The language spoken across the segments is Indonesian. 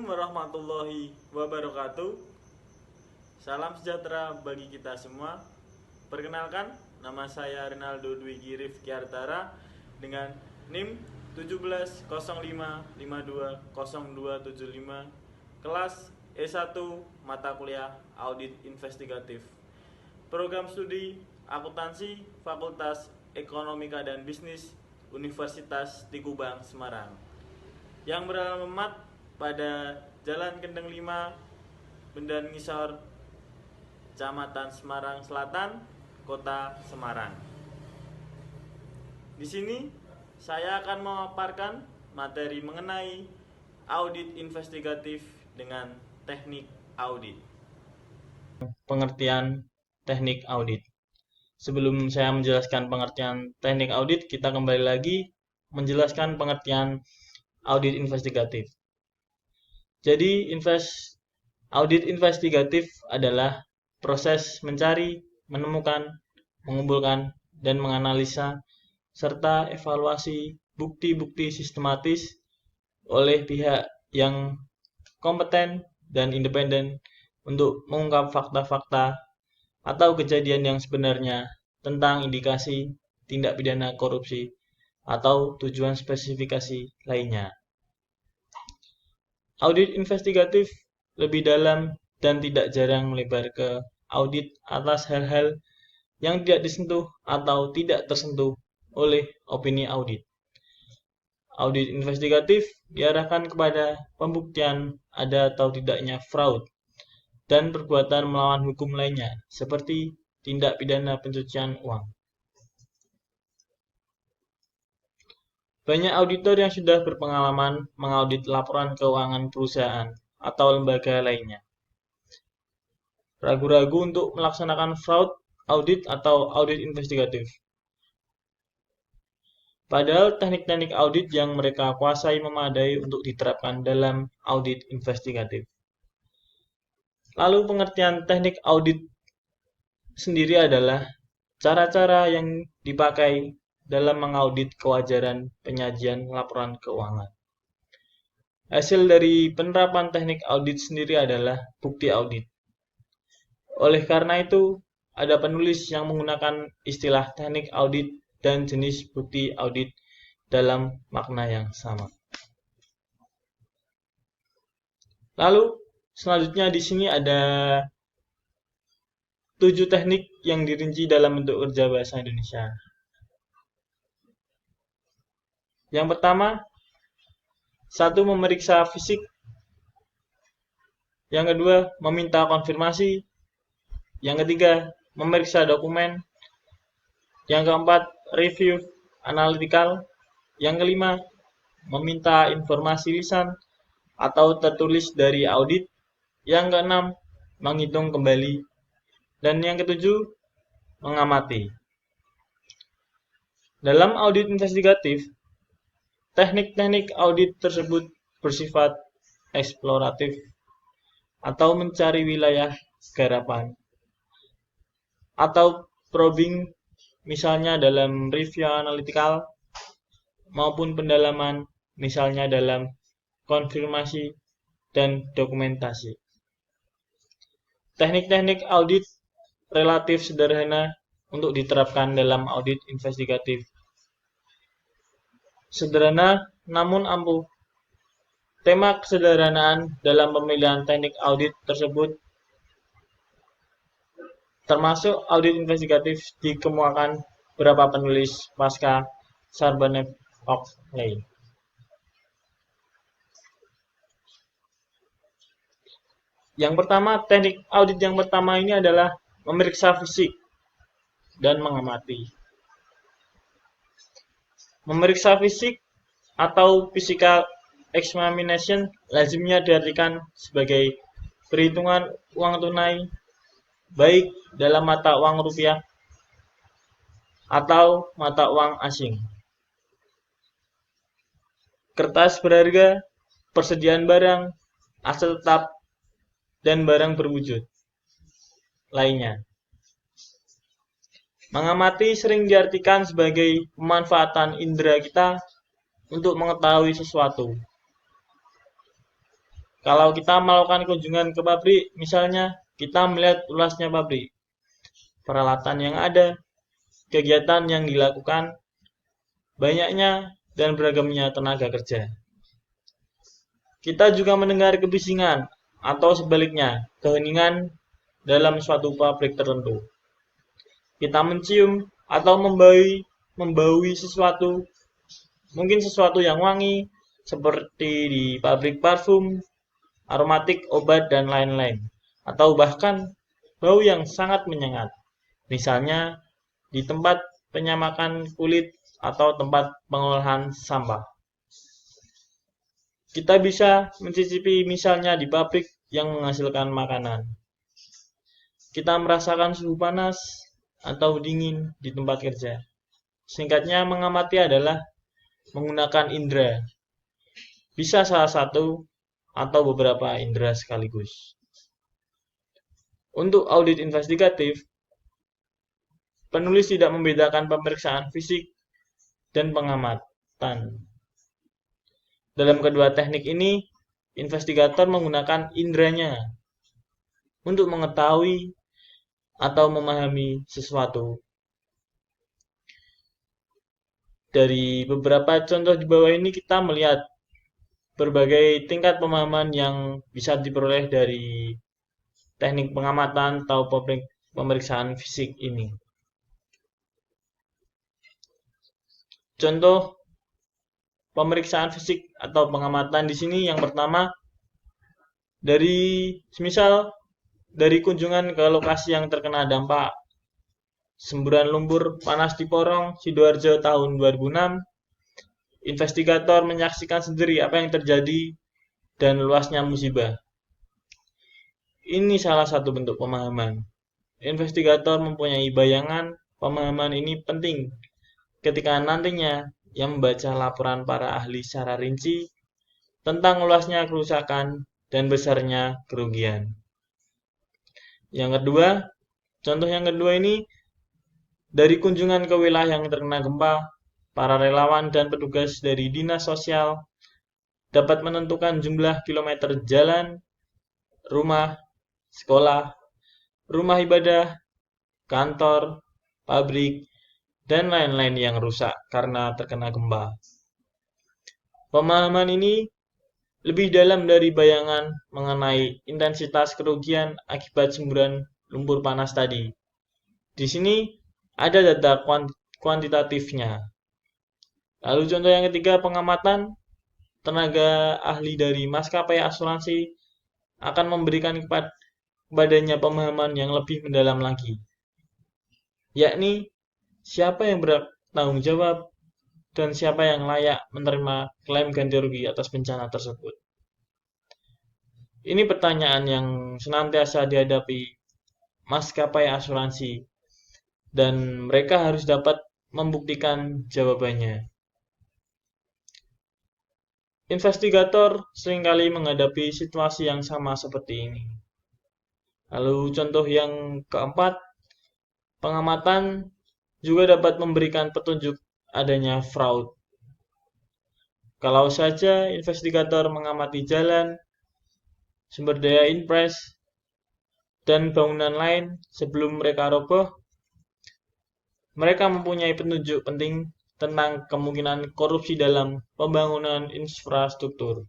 warahmatullahi wabarakatuh. Salam sejahtera bagi kita semua. Perkenalkan, nama saya Rinaldo Dwigi Rifki Artara dengan NIM 1705520275, kelas E1 mata kuliah Audit Investigatif. Program studi Akuntansi Fakultas Ekonomika dan Bisnis Universitas Tikubang, Semarang, yang beralamat pada Jalan Kendeng 5, Bendan Ngisor, Kecamatan Semarang Selatan, Kota Semarang. Di sini saya akan memaparkan materi mengenai audit investigatif dengan teknik audit. Pengertian teknik audit. Sebelum saya menjelaskan pengertian teknik audit, kita kembali lagi menjelaskan pengertian audit investigatif. Jadi, audit investigatif adalah proses mencari, menemukan, mengumpulkan, dan menganalisa serta evaluasi bukti-bukti sistematis oleh pihak yang kompeten dan independen untuk mengungkap fakta-fakta atau kejadian yang sebenarnya tentang indikasi tindak pidana korupsi atau tujuan spesifikasi lainnya. Audit investigatif lebih dalam dan tidak jarang melebar ke audit atas hal-hal yang tidak disentuh atau tidak tersentuh oleh opini audit. Audit investigatif diarahkan kepada pembuktian ada atau tidaknya fraud dan perbuatan melawan hukum lainnya, seperti tindak pidana pencucian uang. Banyak auditor yang sudah berpengalaman mengaudit laporan keuangan perusahaan atau lembaga lainnya ragu-ragu untuk melaksanakan fraud audit atau audit investigatif. Padahal teknik-teknik audit yang mereka kuasai memadai untuk diterapkan dalam audit investigatif. Lalu pengertian teknik audit sendiri adalah cara-cara yang dipakai dalam mengaudit kewajaran penyajian laporan keuangan. Hasil dari penerapan teknik audit sendiri adalah bukti audit. Oleh karena itu, ada penulis yang menggunakan istilah teknik audit dan jenis bukti audit dalam makna yang sama. Lalu, selanjutnya di sini ada 7 teknik yang dirinci dalam bentuk kerja bahasa Indonesia. Yang pertama, 1. Memeriksa fisik. Yang kedua, meminta konfirmasi. Yang ketiga, memeriksa dokumen. Yang keempat, review analytical. Yang kelima, meminta informasi lisan atau tertulis dari audit. Yang keenam, menghitung kembali. Dan yang ketujuh, mengamati. Dalam audit investigatif, teknik-teknik audit tersebut bersifat eksploratif atau mencari wilayah garapan, atau probing, misalnya dalam review analytical, maupun pendalaman, misalnya dalam konfirmasi dan dokumentasi. Teknik-teknik audit relatif sederhana untuk diterapkan dalam audit investigatif. Sederhana namun ampuh. Tema kesederhanaan dalam pemilihan teknik audit tersebut termasuk audit investigatif dikemukakan beberapa penulis pasca Sarbanes-Oxley. Yang pertama, teknik audit yang pertama ini adalah memeriksa fisik dan mengamati. Memeriksa fisik atau physical examination lazimnya diartikan sebagai perhitungan uang tunai baik dalam mata uang rupiah atau mata uang asing, kertas berharga, persediaan barang, aset tetap, dan barang berwujud lainnya. Mengamati sering diartikan sebagai pemanfaatan indera kita untuk mengetahui sesuatu. Kalau kita melakukan kunjungan ke pabrik, misalnya kita melihat luasnya pabrik, peralatan yang ada, kegiatan yang dilakukan, banyaknya dan beragamnya tenaga kerja. Kita juga mendengar kebisingan atau sebaliknya keheningan dalam suatu pabrik tertentu. Kita mencium atau membaui sesuatu, mungkin sesuatu yang wangi, seperti di pabrik parfum, aromatik, obat, dan lain-lain. Atau bahkan bau yang sangat menyengat. Misalnya di tempat penyamakan kulit atau tempat pengolahan sampah. Kita bisa mencicipi misalnya di pabrik yang menghasilkan makanan. Kita merasakan suhu panas atau dingin di tempat kerja. Singkatnya, mengamati adalah menggunakan indera. Bisa salah satu atau beberapa indera sekaligus. Untuk audit investigatif, penulis tidak membedakan pemeriksaan fisik dan pengamatan. Dalam kedua teknik ini, investigator menggunakan inderanya untuk mengetahui atau memahami sesuatu. Dari beberapa contoh di bawah ini kita melihat berbagai tingkat pemahaman yang bisa diperoleh dari teknik pengamatan atau pemeriksaan fisik ini. Contoh pemeriksaan fisik atau pengamatan di sini yang pertama dari kunjungan ke lokasi yang terkena dampak semburan lumpur panas di Porong, Sidoarjo tahun 2006, investigator menyaksikan sendiri apa yang terjadi dan luasnya musibah. Ini salah satu bentuk pemahaman. Investigator mempunyai bayangan, pemahaman ini penting ketika nantinya yang membaca laporan para ahli secara rinci tentang luasnya kerusakan dan besarnya kerugian. Contoh yang kedua ini, dari kunjungan ke wilayah yang terkena gempa, para relawan dan petugas dari dinas sosial dapat menentukan jumlah kilometer jalan, rumah, sekolah, rumah ibadah, kantor, pabrik, dan lain-lain yang rusak karena terkena gempa. Pemahaman ini lebih dalam dari bayangan mengenai intensitas kerugian akibat semburan lumpur panas tadi. Di sini ada data kuantitatifnya. Lalu contoh yang ketiga, pengamatan. Tenaga ahli dari maskapai asuransi akan memberikan kepadanya pemahaman yang lebih mendalam lagi, yakni siapa yang bertanggung jawab dan siapa yang layak menerima klaim ganti rugi atas bencana tersebut. Ini pertanyaan yang senantiasa dihadapi maskapai asuransi dan mereka harus dapat membuktikan jawabannya. Investigator seringkali menghadapi situasi yang sama seperti ini. Lalu contoh yang keempat, pengamatan juga dapat memberikan petunjuk adanya fraud. Kalau saja investigator mengamati jalan, sumber daya impres, dan bangunan lain sebelum mereka roboh, mereka mempunyai petunjuk penting tentang kemungkinan korupsi dalam pembangunan infrastruktur.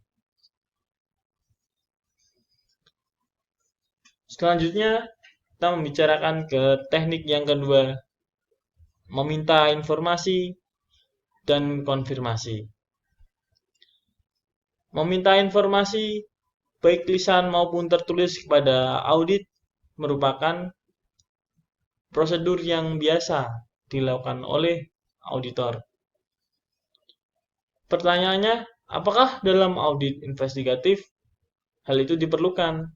Selanjutnya, kita membicarakan ke teknik yang kedua, meminta informasi dan konfirmasi. Meminta informasi, baik lisan maupun tertulis kepada audit, merupakan prosedur yang biasa dilakukan oleh auditor. Pertanyaannya, apakah dalam audit investigatif hal itu diperlukan?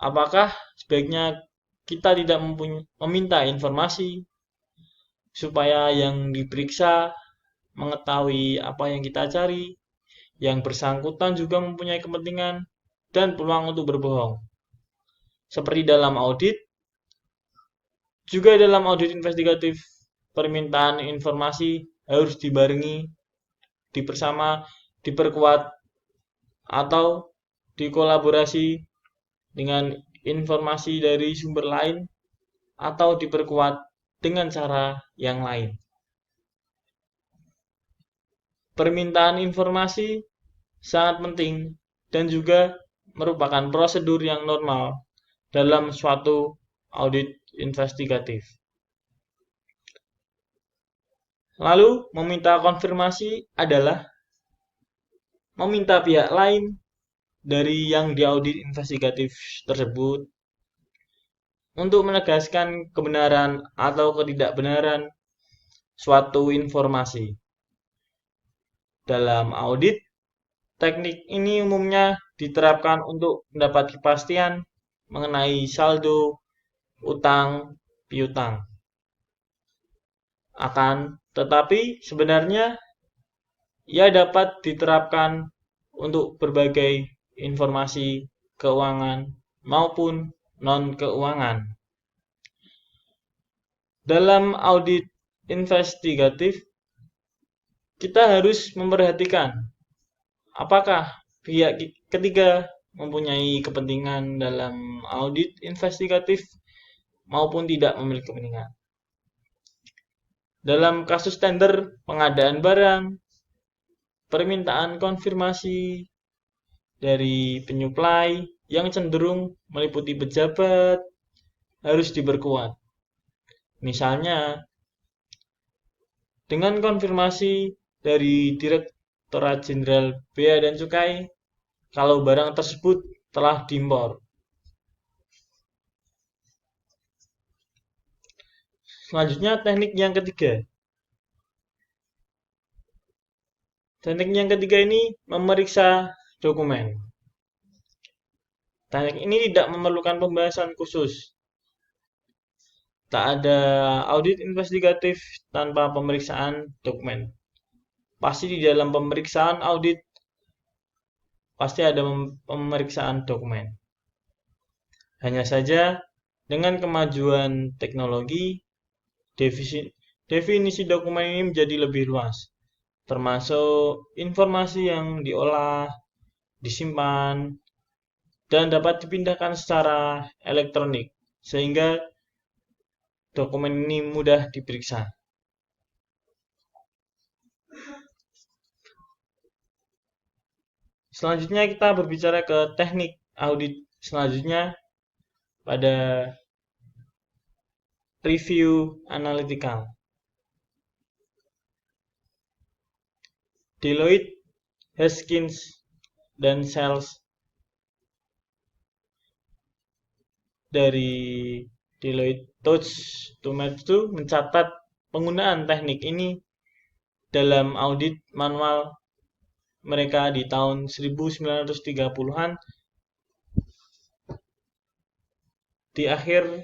Apakah sebaiknya kita tidak meminta informasi supaya yang diperiksa mengetahui apa yang kita cari, yang bersangkutan juga mempunyai kepentingan dan peluang untuk berbohong. Seperti dalam audit, juga dalam audit investigatif, permintaan informasi harus dibarengi, diperkuat, atau dikolaborasi dengan informasi dari sumber lain, atau diperkuat dengan cara yang lain. Permintaan informasi sangat penting dan juga merupakan prosedur yang normal dalam suatu audit investigatif. Lalu, meminta konfirmasi adalah meminta pihak lain dari yang diaudit investigatif tersebut untuk menegaskan kebenaran atau ketidakbenaran suatu informasi. Dalam audit, teknik ini umumnya diterapkan untuk mendapat kepastian mengenai saldo utang piutang. Akan tetapi sebenarnya ia dapat diterapkan untuk berbagai informasi keuangan maupun non-keuangan. Dalam audit investigatif, kita harus memperhatikan apakah pihak ketiga mempunyai kepentingan dalam audit investigatif maupun tidak memiliki kepentingan. Dalam kasus tender pengadaan barang, permintaan konfirmasi dari penyuplai yang cenderung meliputi pejabat harus diperkuat. Misalnya, dengan konfirmasi dari Direktorat Jenderal Bea dan Cukai kalau barang tersebut telah diimpor. Selanjutnya, teknik yang ketiga. Teknik yang ketiga ini memeriksa dokumen. Teknik ini tidak memerlukan pembahasan khusus. Tak ada audit investigatif tanpa pemeriksaan dokumen. Pasti di dalam pemeriksaan audit pasti ada pemeriksaan dokumen. Hanya saja dengan kemajuan teknologi, definisi dokumen ini menjadi lebih luas, termasuk informasi yang diolah, disimpan, dan dapat dipindahkan secara elektronik, sehingga dokumen ini mudah diperiksa. Selanjutnya kita berbicara ke teknik audit selanjutnya pada review analytical. Deloitte, Haskins, dan Sells dari Deloitte Touch Tomato mencatat penggunaan teknik ini dalam audit manual mereka di tahun 1930-an, di akhir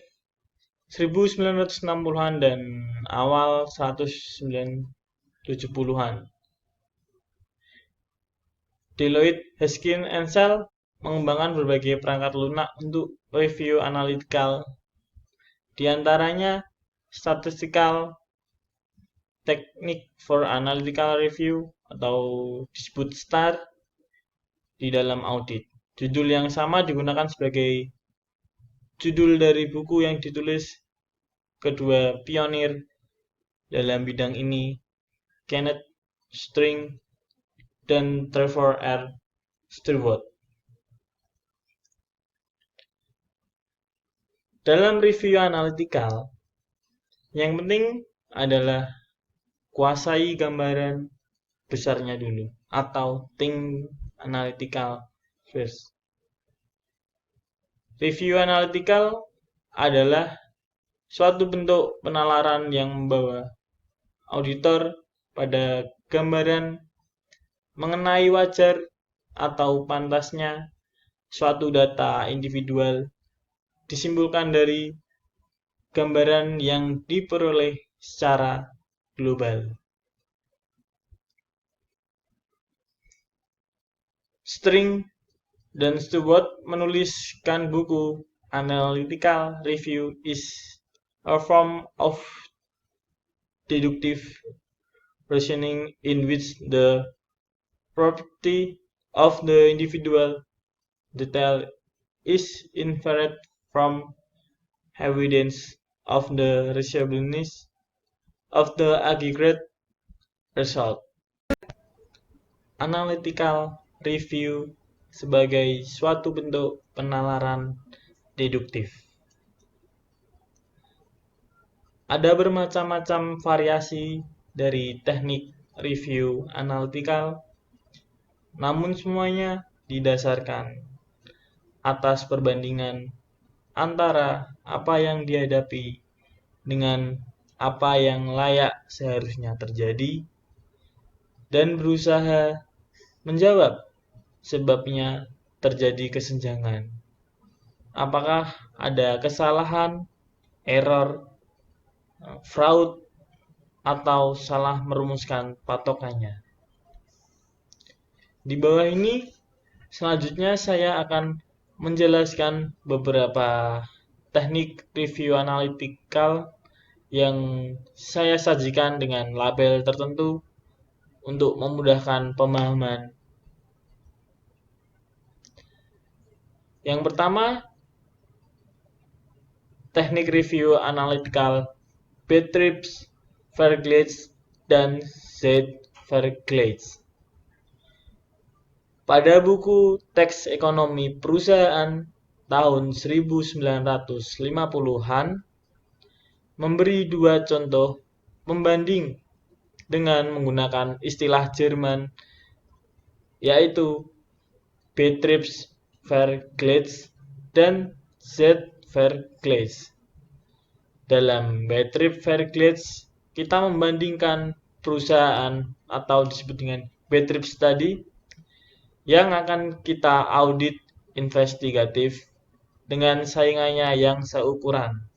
1960-an dan awal 1970-an. Deloitte, Haskins, and Sells mengembangkan berbagai perangkat lunak untuk review analytical, di antaranya statistical technique for analytical review atau disebut STAR di dalam audit. Judul yang sama digunakan sebagai judul dari buku yang ditulis kedua pionir dalam bidang ini, Kenneth String dan Trevor R. Stewart. Dalam review analytical, yang penting adalah kuasai gambaran besarnya dulu, atau think analytical first. Review analytical adalah suatu bentuk penalaran yang membawa auditor pada gambaran mengenai wajar atau pantasnya suatu data individual disimpulkan dari gambaran yang diperoleh secara global. String dan Stewart menuliskan buku Analytical Review is a form of deductive reasoning in which the property of the individual detail is inferred from evidence of the reasonableness of the aggregate result. Analytical review sebagai suatu bentuk penalaran deduktif. Ada bermacam-macam variasi dari teknik review analytical, namun semuanya didasarkan atas perbandingan antara apa yang dihadapi dengan apa yang layak seharusnya terjadi dan berusaha menjawab sebabnya terjadi kesenjangan. Apakah ada kesalahan, error, fraud, atau salah merumuskan patokannya. Di bawah ini, selanjutnya saya akan menjelaskan beberapa teknik review analytical yang saya sajikan dengan label tertentu untuk memudahkan pemahaman. Yang pertama, teknik review analytical Beatrice Verglaze dan Z. Verglaze. Pada buku Teks Ekonomi Perusahaan tahun 1950-an, memberi dua contoh pembanding dengan menggunakan istilah Jerman, yaitu Beatrice Verglaze dan Z. Verglaze. Dalam Beatrice Verglaze, kita membandingkan perusahaan atau disebut dengan Beatrice tadi yang akan kita audit investigatif dengan saingannya yang seukuran.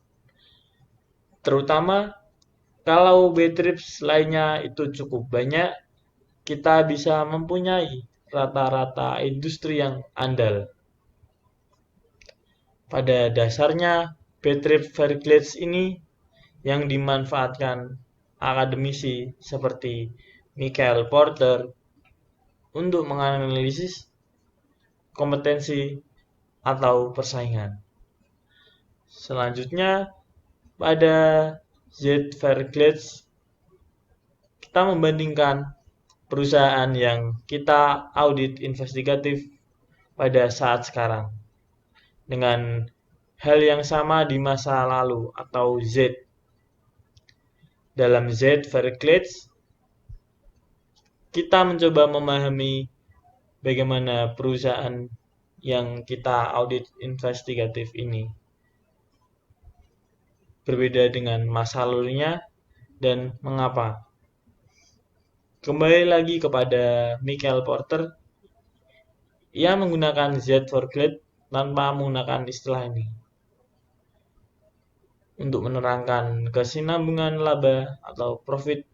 Terutama kalau Beatrice lainnya itu cukup banyak, kita bisa mempunyai rata-rata industri yang andal. Pada dasarnya, Beatrice Verglaze ini yang dimanfaatkan akademisi seperti Michael Porter untuk menganalisis kompetensi atau persaingan. Selanjutnya, pada Z. Verglaze, kita membandingkan perusahaan yang kita audit investigatif pada saat sekarang dengan hal yang sama di masa lalu atau Z. Dalam Z. Verglaze, kita mencoba memahami bagaimana perusahaan yang kita audit investigatif ini berbeda dengan masa lalunya dan mengapa. Kembali lagi kepada Michael Porter, ia menggunakan Z. Verglaze tanpa menggunakan istilah ini untuk menerangkan kesinambungan laba atau profit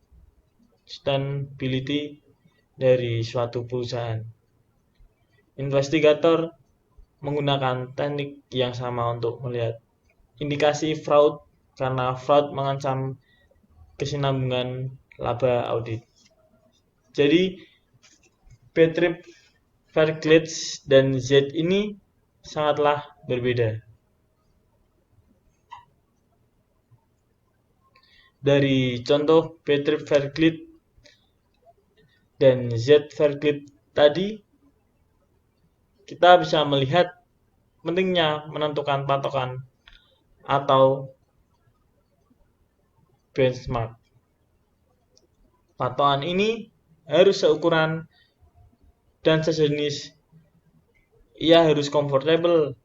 sustainability dari suatu perusahaan. Investigator menggunakan teknik yang sama untuk melihat indikasi fraud karena fraud mengancam kesinambungan laba audit. Jadi, Beatrice Verglaze dan Z ini sangatlah berbeda. Dari contoh Beatrice Verglaze dan Z. Verglaze tadi, kita bisa melihat pentingnya menentukan patokan atau benchmark. Patokan ini harus seukuran dan sejenis. Ia harus comfortable.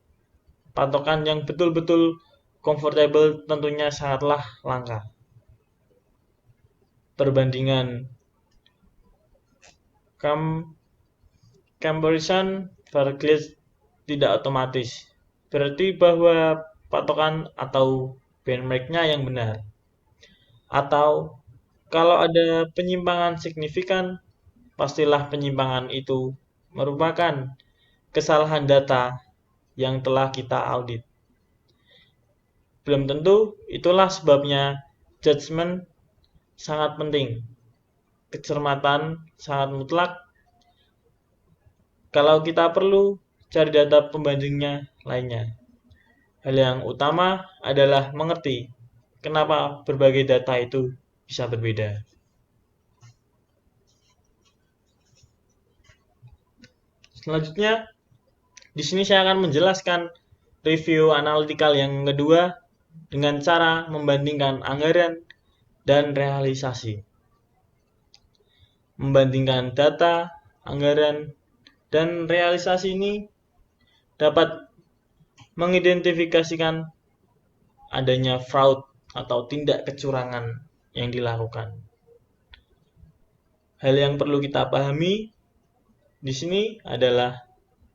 Patokan yang betul-betul comfortable tentunya sangatlah langka. Perbandingan comparison Verglaze tidak otomatis berarti bahwa patokan atau benchmark-nya yang benar. Atau kalau ada penyimpangan signifikan, pastilah penyimpangan itu merupakan kesalahan data yang telah kita audit. Belum tentu, itulah sebabnya judgement sangat penting. Kecermatan sangat mutlak. Kalau kita perlu, cari data pembandingnya lainnya. Hal yang utama adalah mengerti kenapa berbagai data itu bisa berbeda. Selanjutnya, di sini saya akan menjelaskan review analitikal yang kedua dengan cara membandingkan anggaran dan realisasi. Membandingkan data, anggaran, dan realisasi ini dapat mengidentifikasikan adanya fraud atau tindak kecurangan yang dilakukan. Hal yang perlu kita pahami di sini adalah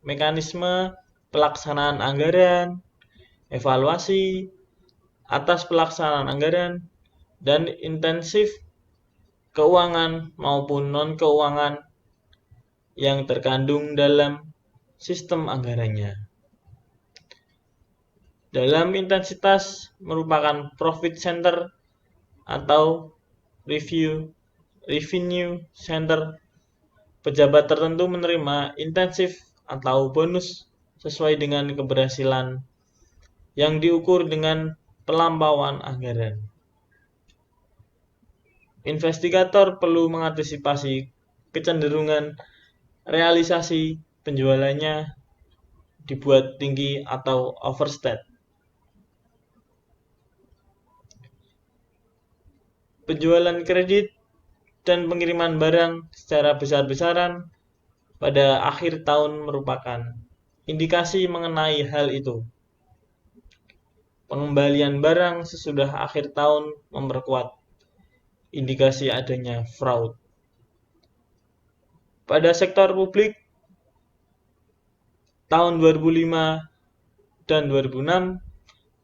mekanisme pelaksanaan anggaran, evaluasi atas pelaksanaan anggaran, dan intensif keuangan maupun non-keuangan yang terkandung dalam sistem anggarannya. Dalam intensitas merupakan profit center atau revenue center. Pejabat tertentu menerima intensif atau bonus sesuai dengan keberhasilan yang diukur dengan pelampauan anggaran. Investigator perlu mengantisipasi kecenderungan realisasi penjualannya dibuat tinggi atau overstate. Penjualan kredit dan pengiriman barang secara besar-besaran pada akhir tahun merupakan indikasi mengenai hal itu. Pengembalian barang sesudah akhir tahun memperkuat indikasi adanya fraud. Pada sektor publik, tahun 2005 dan 2006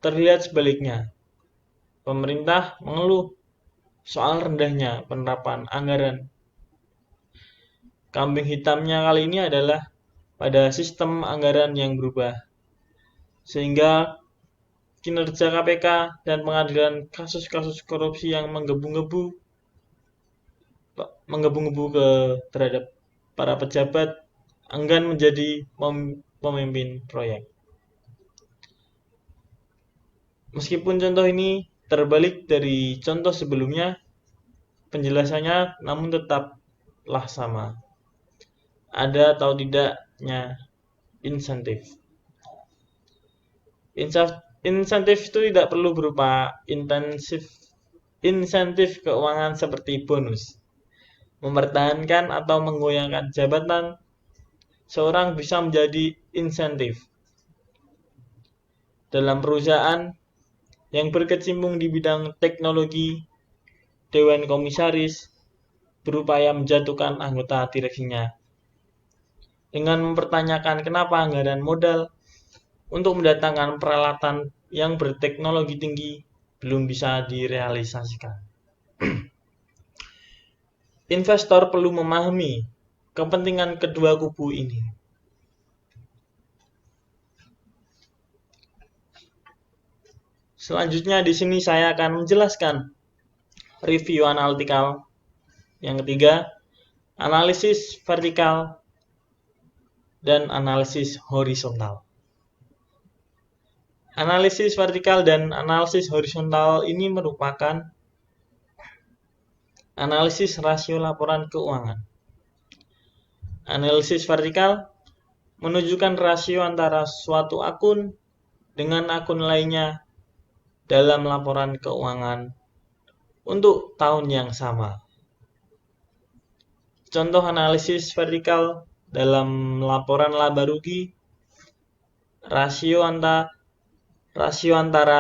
terlihat sebaliknya. Pemerintah mengeluh soal rendahnya penerapan anggaran. Kambing hitamnya kali ini adalah pada sistem anggaran yang berubah, sehingga kinerja KPK dan pengadilan kasus-kasus korupsi yang menggebu-gebu terhadap para pejabat enggan menjadi pemimpin proyek. Meskipun contoh ini terbalik dari contoh sebelumnya, penjelasannya namun tetaplah sama. Ada atau tidaknya insentif. Insentif itu tidak perlu berupa insentif keuangan seperti bonus, mempertahankan atau menggoyangkan jabatan. Seorang bisa menjadi insentif dalam perusahaan yang berkecimpung di bidang teknologi. Dewan komisaris berupaya menjatuhkan anggota direksinya dengan mempertanyakan kenapa anggaran modal untuk mendatangkan peralatan yang berteknologi tinggi belum bisa direalisasikan. Investor perlu memahami kepentingan kedua kubu ini. Selanjutnya di sini saya akan menjelaskan review analitikal. Yang ketiga, analisis vertikal dan analisis horizontal. Analisis vertikal dan analisis horizontal ini merupakan analisis rasio laporan keuangan. Analisis vertikal menunjukkan rasio antara suatu akun dengan akun lainnya dalam laporan keuangan untuk tahun yang sama. Contoh analisis vertikal dalam laporan laba rugi, rasio antara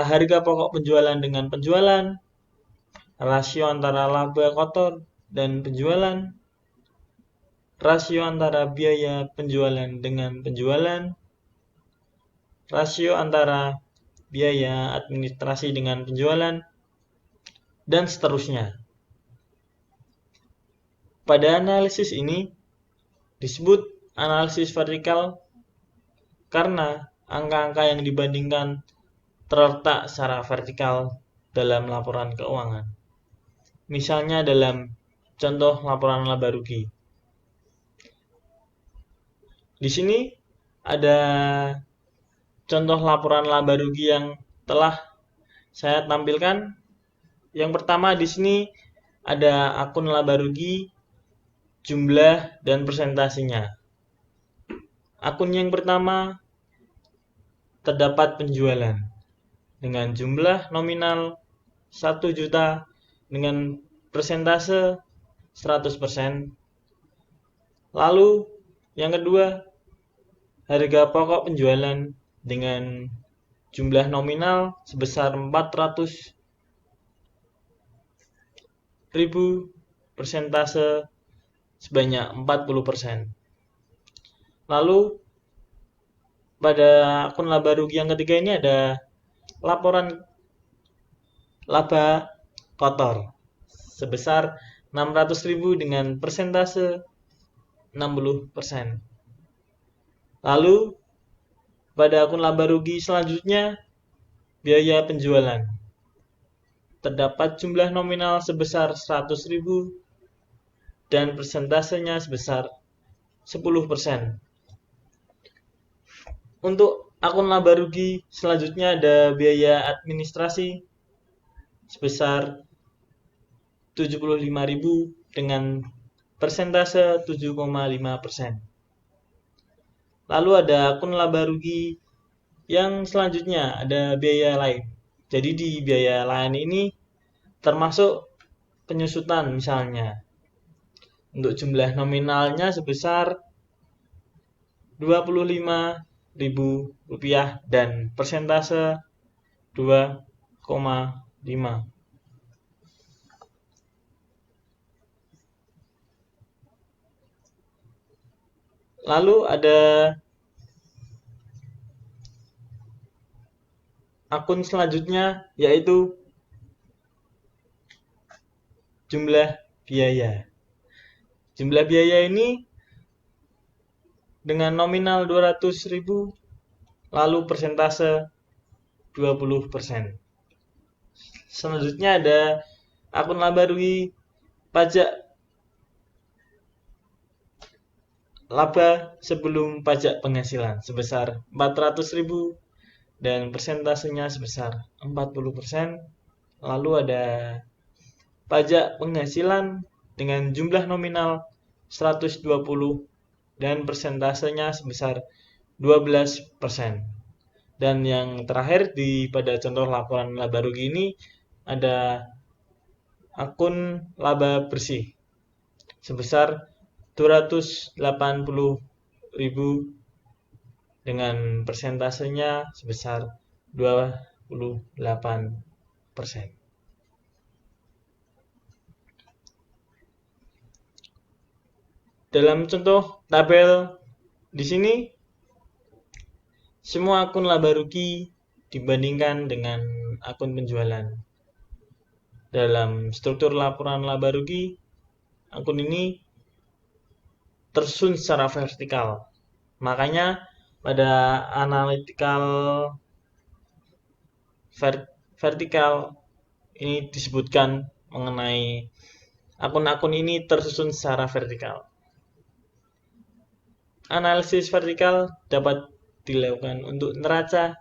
harga pokok penjualan dengan penjualan, rasio antara laba kotor dan penjualan, rasio antara biaya penjualan dengan penjualan, rasio antara biaya administrasi dengan penjualan, dan seterusnya. Pada analisis ini disebut analisis vertikal karena angka-angka yang dibandingkan terletak secara vertikal dalam laporan keuangan. Misalnya dalam contoh laporan laba rugi. Di sini ada contoh laporan laba rugi yang telah saya tampilkan. Yang pertama di sini ada akun laba rugi, jumlah dan persentasenya. Akun yang pertama terdapat penjualan dengan jumlah nominal 1 juta dengan persentase 100%. Lalu yang kedua, harga pokok penjualan dengan jumlah nominal sebesar 400.000, persentase sebanyak 40%. Lalu pada akun laba rugi yang ketiga ini ada laporan laba kotor sebesar 600.000 dengan persentase 60%. Lalu pada akun laba rugi selanjutnya, biaya penjualan. Terdapat jumlah nominal sebesar 100.000 dan persentasenya sebesar 10%. Untuk akun laba rugi selanjutnya ada biaya administrasi sebesar 75.000 dengan persentase 7,5%. Lalu ada akun laba rugi yang selanjutnya ada biaya lain. Jadi di biaya lain ini termasuk penyusutan misalnya. Untuk jumlah nominalnya sebesar 25.000 rupiah dan persentase 2,5. Lalu ada akun selanjutnya yaitu jumlah biaya. Jumlah biaya ini dengan nominal 200.000 lalu persentase 20%. Selanjutnya ada akun laba rugi pajak laba sebelum pajak penghasilan sebesar 400.000 dan persentasenya sebesar 40%. Lalu ada pajak penghasilan dengan jumlah nominal 120 dan persentasenya sebesar 12%. Dan yang terakhir pada contoh laporan laba rugi ini ada akun laba bersih sebesar 280.000 dengan persentasenya sebesar 28%. Dalam contoh tabel di sini semua akun laba rugi dibandingkan dengan akun penjualan. Dalam struktur laporan laba rugi, akun ini tersusun secara vertikal. Makanya pada analytical vertikal ini disebutkan mengenai akun-akun ini tersusun secara vertikal. Analisis vertikal dapat dilakukan untuk neraca.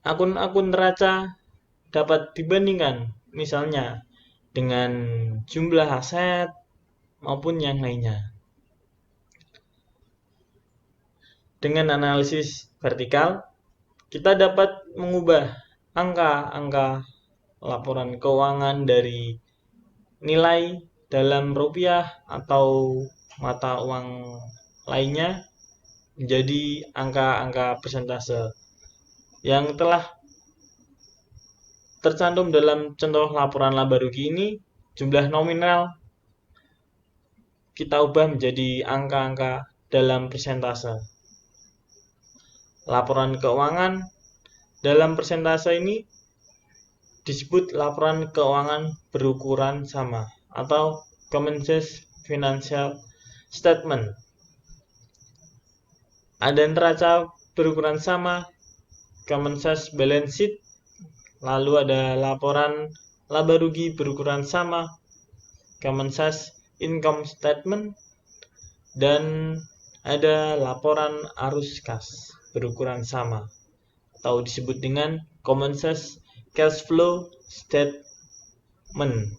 Akun-akun neraca dapat dibandingkan misalnya dengan jumlah aset maupun yang lainnya. Dengan analisis vertikal, kita dapat mengubah angka-angka laporan keuangan dari nilai dalam rupiah atau mata uang lainnya menjadi angka-angka persentase yang telah tercantum dalam contoh laporan laba rugi ini. Jumlah nominal kita ubah menjadi angka-angka dalam persentase. Laporan keuangan dalam persentase ini disebut laporan keuangan berukuran sama atau Common Sense Financial Statement. Ada neraca berukuran sama, Common Sense Balance Sheet. Lalu ada laporan laba rugi berukuran sama, Common Sense Income Statement. Dan ada laporan arus kas berukuran sama atau disebut dengan common sense cash flow statement.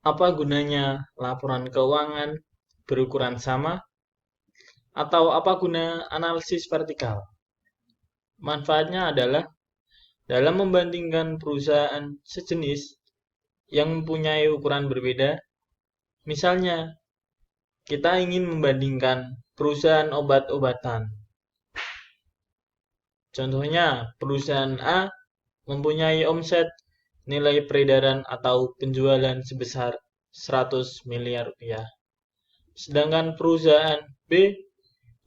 Apa gunanya laporan keuangan berukuran sama? Atau apa guna analisis vertikal? Manfaatnya adalah dalam membandingkan perusahaan sejenis yang mempunyai ukuran berbeda. Misalnya, kita ingin membandingkan perusahaan obat-obatan. Contohnya, perusahaan A mempunyai omset, nilai peredaran atau penjualan sebesar 100 miliar rupiah. Sedangkan perusahaan B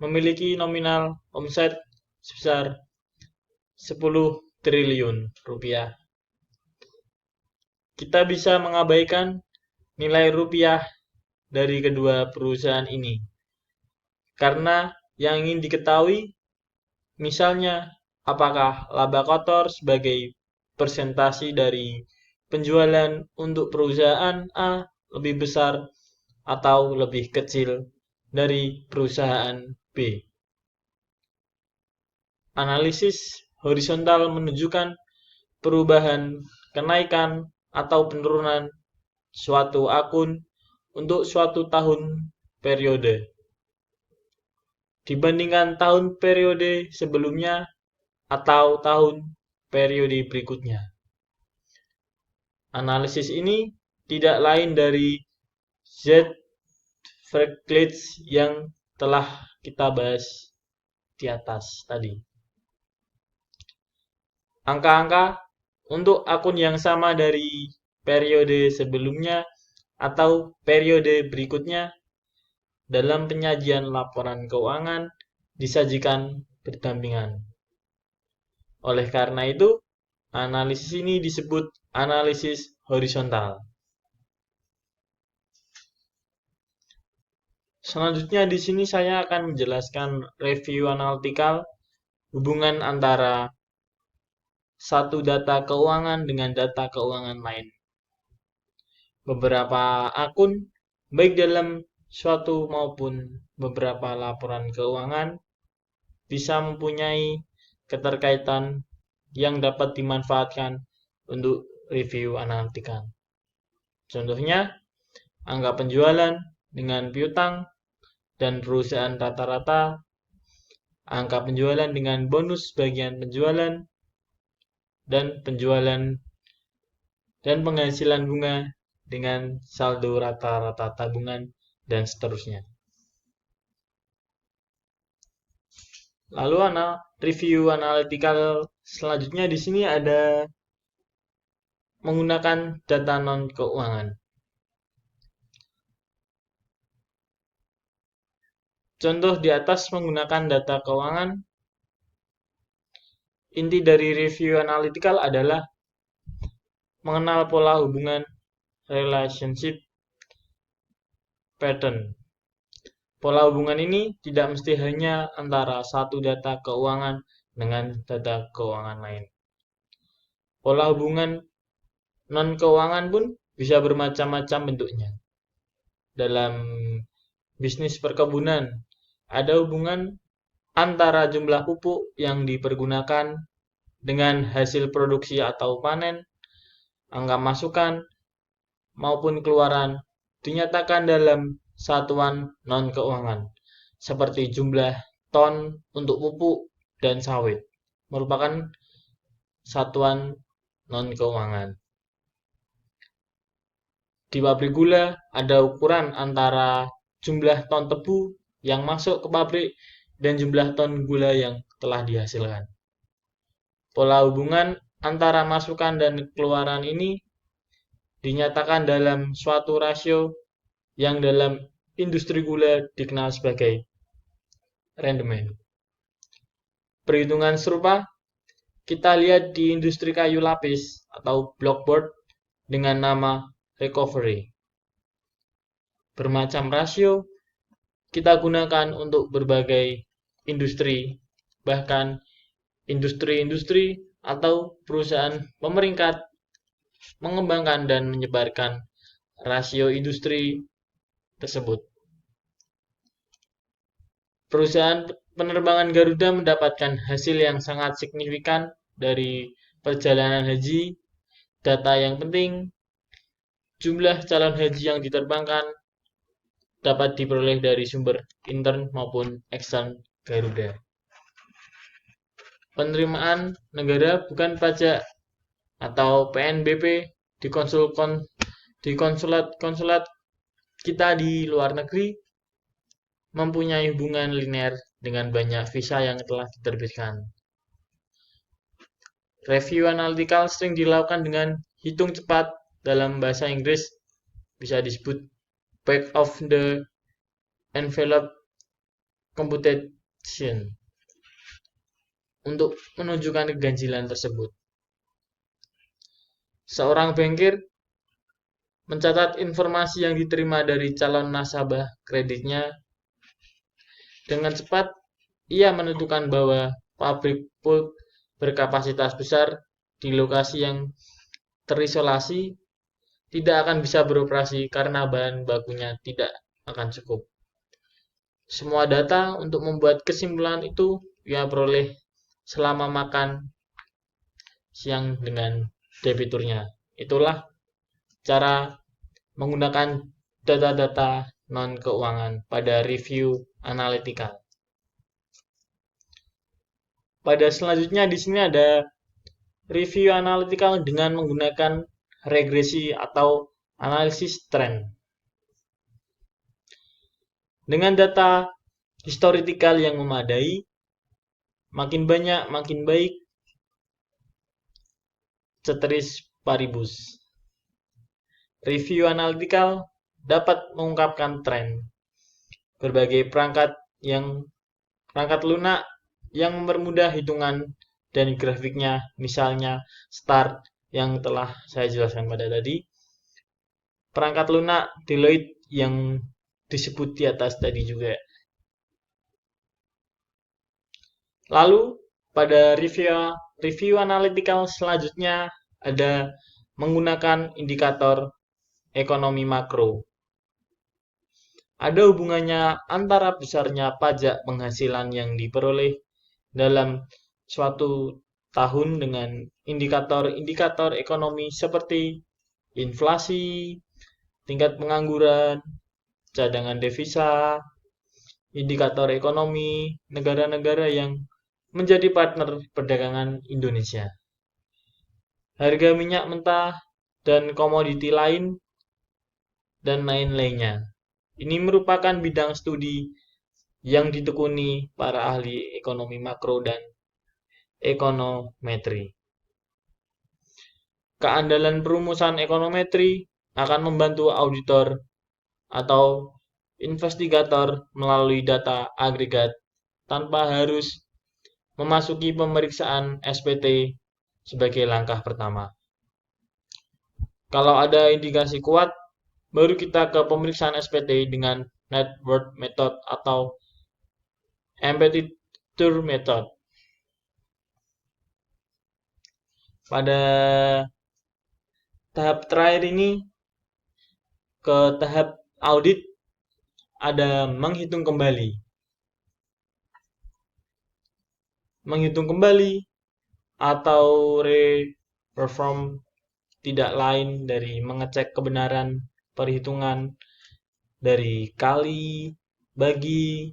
memiliki nominal omset sebesar 10 triliun rupiah. Kita bisa mengabaikan nilai rupiah dari kedua perusahaan ini. Karena yang ingin diketahui, misalnya, apakah laba kotor sebagai persentase dari penjualan untuk perusahaan A lebih besar atau lebih kecil dari perusahaan B. Analisis horizontal menunjukkan perubahan kenaikan atau penurunan suatu akun untuk suatu tahun periode dibandingkan tahun periode sebelumnya atau tahun periode berikutnya. Analisis ini tidak lain dari Z-Vergleich yang telah kita bahas di atas tadi. Angka-angka untuk akun yang sama dari periode sebelumnya atau periode berikutnya dalam penyajian laporan keuangan disajikan berdampingan. Oleh karena itu, analisis ini disebut analisis horizontal. Selanjutnya di sini saya akan menjelaskan review analitikal hubungan antara satu data keuangan dengan data keuangan lain. Beberapa akun, baik dalam suatu maupun beberapa laporan keuangan, bisa mempunyai keterkaitan yang dapat dimanfaatkan untuk review analitikal. Contohnya, angka penjualan dengan piutang dan perusahaan rata-rata, angka penjualan dengan bonus bagian penjualan, dan penjualan dan penghasilan bunga dengan saldo rata-rata tabungan, dan seterusnya. Lalu review analitikal selanjutnya di sini ada menggunakan data non keuangan. Contoh di atas menggunakan data keuangan. Inti dari review analitikal adalah mengenal pola hubungan relationship pattern. Pola hubungan ini tidak mesti hanya antara satu data keuangan dengan data keuangan lain. Pola hubungan non-keuangan pun bisa bermacam-macam bentuknya. Dalam bisnis perkebunan, ada hubungan antara jumlah pupuk yang dipergunakan dengan hasil produksi atau panen, angka masukan, maupun keluaran dinyatakan dalam satuan non-keuangan, seperti jumlah ton untuk pupuk dan sawit, merupakan satuan non-keuangan. Di pabrik gula ada ukuran antara jumlah ton tebu yang masuk ke pabrik dan jumlah ton gula yang telah dihasilkan. Pola hubungan antara masukan dan keluaran ini dinyatakan dalam suatu rasio yang dalam industri gula dikenal sebagai rendement. Perhitungan serupa kita lihat di industri kayu lapis atau blockboard dengan nama recovery. Bermacam rasio kita gunakan untuk berbagai industri, bahkan industri-industri atau perusahaan pemeringkat mengembangkan dan menyebarkan rasio industri tersebut. Perusahaan penerbangan Garuda mendapatkan hasil yang sangat signifikan dari perjalanan haji. Data yang penting, jumlah calon haji yang diterbangkan dapat diperoleh dari sumber intern maupun ekstern Garuda. Penerimaan negara bukan pajak atau PNBP di konsulat-konsulat kita di luar negeri mempunyai hubungan linear dengan banyak visa yang telah diterbitkan. Review analytical sering dilakukan dengan hitung cepat, dalam bahasa Inggris bisa disebut back of the envelope computation, untuk menunjukkan keganjilan tersebut. Seorang bankir mencatat informasi yang diterima dari calon nasabah kreditnya. Dengan cepat, ia menentukan bahwa pabrik pulp berkapasitas besar di lokasi yang terisolasi tidak akan bisa beroperasi karena bahan bakunya tidak akan cukup. Semua data untuk membuat kesimpulan itu ia peroleh selama makan siang dengan debiturnya. Itulah cara menggunakan data-data non-keuangan pada review analytical. Pada selanjutnya di sini ada review analytical dengan menggunakan regresi atau analisis tren. Dengan data historical yang memadai, makin banyak makin baik, ceteris paribus. Review analytical dapat mengungkapkan tren. Berbagai perangkat lunak yang mempermudah hitungan dan grafiknya, misalnya start yang telah saya jelaskan pada tadi, perangkat lunak Deloitte yang disebut di atas tadi juga. Lalu pada review analytical selanjutnya ada menggunakan indikator ekonomi makro. Ada hubungannya antara besarnya pajak penghasilan yang diperoleh dalam suatu tahun dengan indikator-indikator ekonomi seperti inflasi, tingkat pengangguran, cadangan devisa, indikator ekonomi negara-negara yang menjadi partner perdagangan Indonesia, harga minyak mentah dan komoditi lain, dan lain-lainnya. Ini merupakan bidang studi yang ditekuni para ahli ekonomi makro dan ekonometri. Keandalan perumusan ekonometri akan membantu auditor atau investigator melalui data agregat tanpa harus memasuki pemeriksaan SPT sebagai langkah pertama. Kalau ada indikasi kuat, baru kita ke pemeriksaan SPT dengan net worth method atau empeditor method. Pada tahap terakhir ini, ke tahap audit, ada menghitung kembali. Menghitung kembali atau re-perform tidak lain dari mengecek kebenaran perhitungan dari kali, bagi,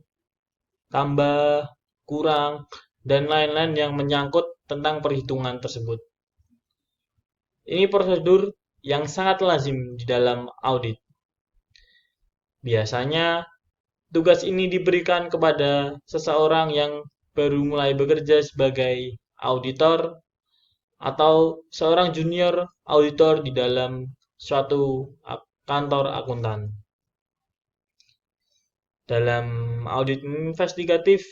tambah, kurang, dan lain-lain yang menyangkut tentang perhitungan tersebut. Ini prosedur yang sangat lazim di dalam audit. Biasanya, tugas ini diberikan kepada seseorang yang baru mulai bekerja sebagai auditor atau seorang junior auditor di dalam suatu kantor akuntan. Dalam audit investigatif,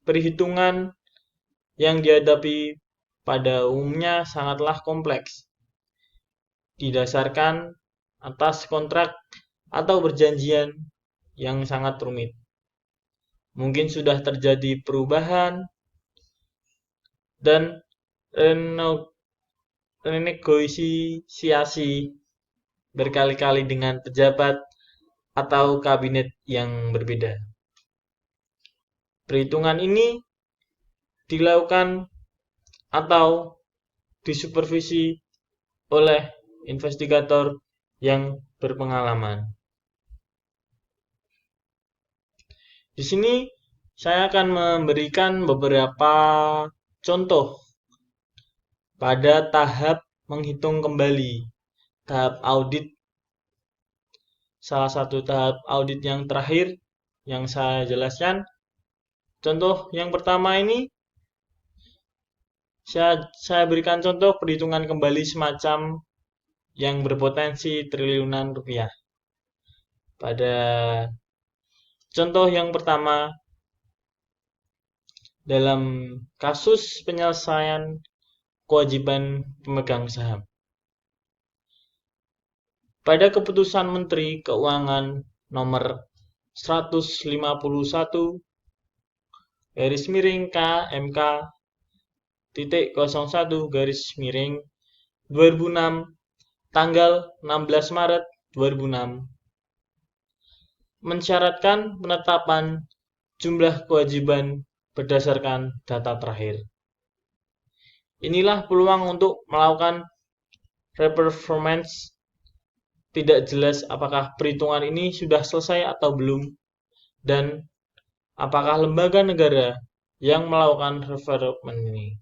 perhitungan yang dihadapi pada umumnya sangatlah kompleks, didasarkan atas kontrak atau perjanjian yang sangat rumit. Mungkin sudah terjadi perubahan dan renegosiasi berkali-kali dengan pejabat atau kabinet yang berbeda. Perhitungan ini dilakukan atau disupervisi oleh investigator yang berpengalaman. Di sini saya akan memberikan beberapa contoh pada tahap menghitung kembali, tahap audit. Salah satu tahap audit yang terakhir yang saya jelaskan. Contoh yang pertama ini, saya berikan contoh perhitungan kembali semacam yang berpotensi triliunan rupiah. Pada contoh yang pertama, dalam kasus penyelesaian kewajiban pemegang saham. Pada keputusan Menteri Keuangan nomor 151 garis miring KMK titik 01 garis miring 2006 tanggal 16 Maret 2006 mensyaratkan penetapan jumlah kewajiban berdasarkan data terakhir. Inilah peluang untuk melakukan reperformance. Tidak jelas apakah perhitungan ini sudah selesai atau belum, dan apakah lembaga negara yang melakukan reperformance ini.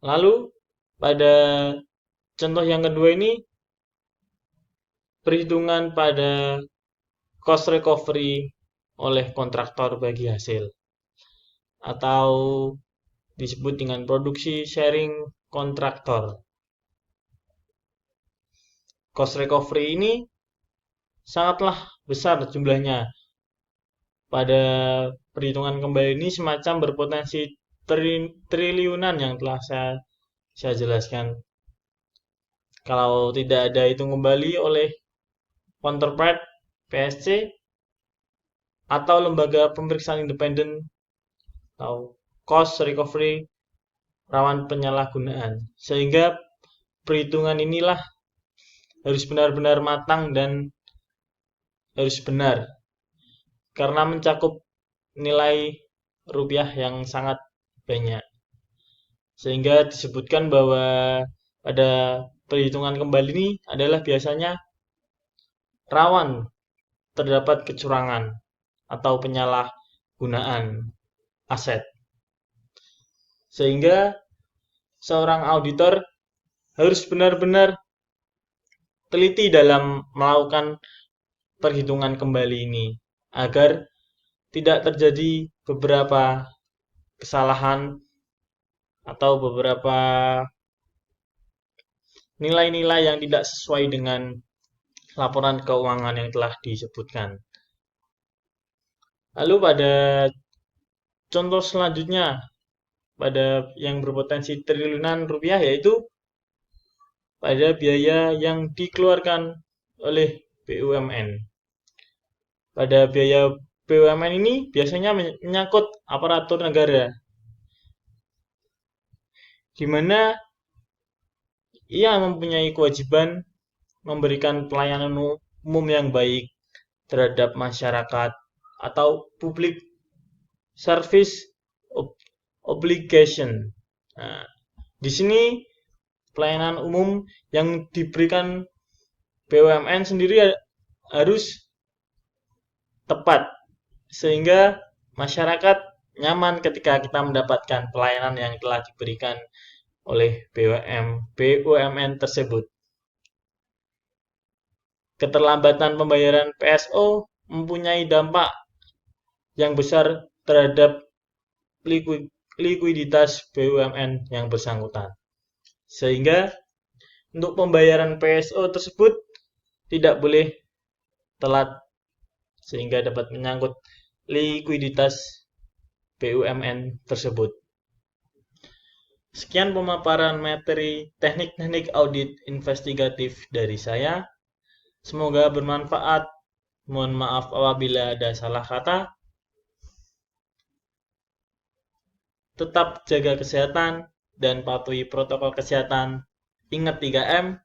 Lalu, pada contoh yang kedua ini, perhitungan pada cost recovery oleh kontraktor bagi hasil, atau disebut dengan produksi sharing kontraktor. Cost recovery ini sangatlah besar jumlahnya. Pada perhitungan kembali ini semacam berpotensi triliunan yang telah saya jelaskan. Kalau tidak ada hitung kembali oleh counterpart PSC atau lembaga pemeriksaan independen atau cost recovery rawan penyalahgunaan. Sehingga perhitungan inilah harus benar-benar matang dan harus benar karena mencakup nilai rupiah yang sangat banyak. Sehingga disebutkan bahwa pada perhitungan kembali ini adalah biasanya rawan terdapat kecurangan atau penyalahgunaan aset. Sehingga seorang auditor harus benar-benar teliti dalam melakukan perhitungan kembali ini agar tidak terjadi beberapa kesalahan atau beberapa nilai-nilai yang tidak sesuai dengan laporan keuangan yang telah disebutkan. Lalu pada contoh selanjutnya, pada yang berpotensi triliunan rupiah, yaitu pada biaya yang dikeluarkan oleh BUMN. Pada biaya BUMN ini biasanya menyangkut aparatur negara, di mana ia mempunyai kewajiban memberikan pelayanan umum yang baik terhadap masyarakat atau public service obligation. Nah, di sini pelayanan umum yang diberikan BUMN sendiri harus tepat sehingga masyarakat nyaman ketika kita mendapatkan pelayanan yang telah diberikan oleh BUMN tersebut. Keterlambatan pembayaran PSO mempunyai dampak yang besar terhadap likuiditas BUMN yang bersangkutan. Sehingga untuk pembayaran PSO tersebut tidak boleh telat sehingga dapat menyangkut likuiditas BUMN tersebut. Sekian pemaparan materi teknik-teknik audit investigatif dari saya. Semoga bermanfaat. Mohon maaf apabila ada salah kata. Tetap jaga kesehatan dan patuhi protokol kesehatan. Ingat 3M,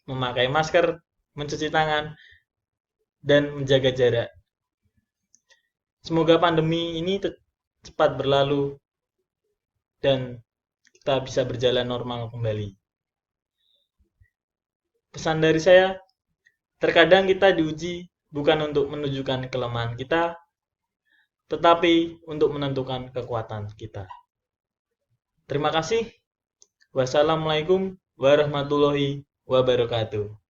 memakai masker, mencuci tangan, dan menjaga jarak. Semoga pandemi ini cepat berlalu dan kita bisa berjalan normal kembali. Pesan dari saya, terkadang kita diuji bukan untuk menunjukkan kelemahan kita, tetapi untuk menentukan kekuatan kita. Terima kasih. Wassalamualaikum warahmatullahi wabarakatuh.